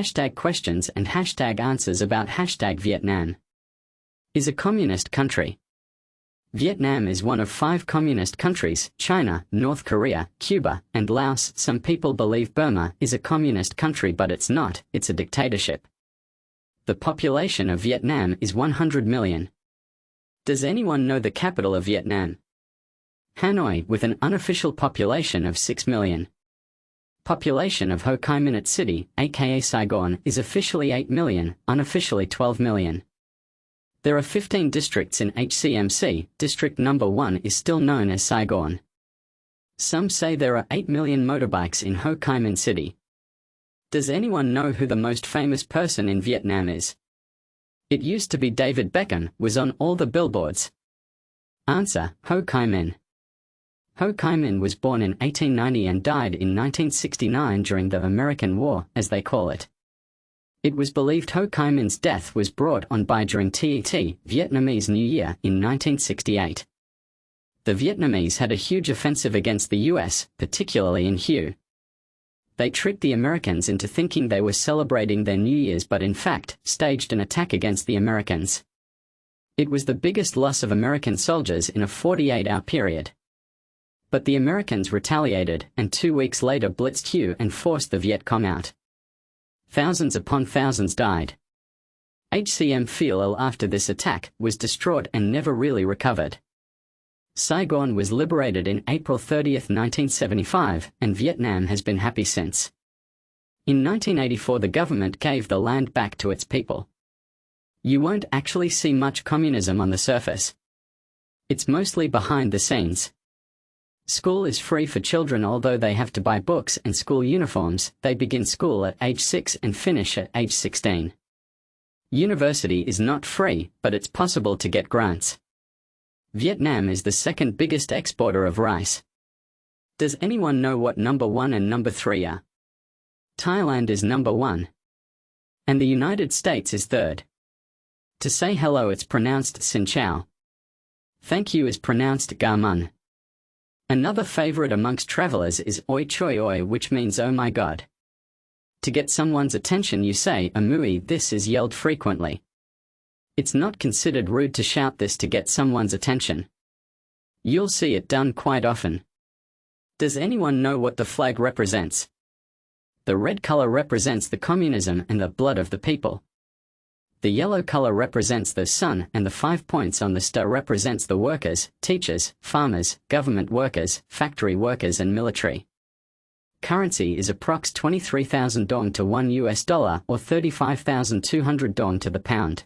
Hashtag questions and hashtag answers about hashtag Vietnam. Is a communist country. Vietnam is one of 5 communist countries: China, North Korea, Cuba, and Laos. Some people believe Burma is a communist country, but it's not, it's a dictatorship. The population of Vietnam is 100 million. Does anyone know the capital of Vietnam? Hanoi, with an unofficial population of 6 million. Population of Ho Chi Minh City, aka Saigon, is officially 8 million, unofficially 12 million. There are 15 districts in HCMC. District number 1 is still known as Saigon. Some say there are 8 million motorbikes in Ho Chi Minh City. Does anyone know who the most famous person in Vietnam is? It used to be David Beckham, was on all the billboards. Answer: Ho Chi Minh. Ho Chi Minh was born in 1890 and died in 1969 during the American War, as they call it. It was believed Ho Chi Minh's death was brought on by during Vietnamese New Year in 1968. The Vietnamese had a huge offensive against the US, particularly in Hue. They tricked the Americans into thinking they were celebrating their New Year's, but in fact, staged an attack against the Americans. It was the biggest loss of American soldiers in a 48-hour period. But the Americans retaliated, and 2 weeks later blitzed Hue and forced the Vietcong out. Thousands upon thousands died. HCMC after this attack was distraught and never really recovered. Saigon was liberated in April 30, 1975, and Vietnam has been happy since. In 1984 the government gave the land back to its people. You won't actually see much communism on the surface. It's mostly behind the scenes. School is free for children, although they have to buy books and school uniforms. They begin school at age 6 and finish at age 16. University is not free, but it's possible to get grants. Vietnam is the second biggest exporter of rice. Does anyone know what number 1 and number 3 are? Thailand is number 1. And the United States is third. To say hello it's pronounced Xin Chao. Thank you is pronounced Ga Mun. Another favorite amongst travelers is Oi Choi Oi, which means oh my god. To get someone's attention you say Amui. This is yelled frequently. It's not considered rude to shout this to get someone's attention. You'll see it done quite often. Does anyone know what the flag represents? The red color represents the communism and the blood of the people. The yellow color represents the sun, and the 5 points on the star represents the workers, teachers, farmers, government workers, factory workers and military. Currency is approx 23,000 dong to $1 or 35,200 dong to the pound.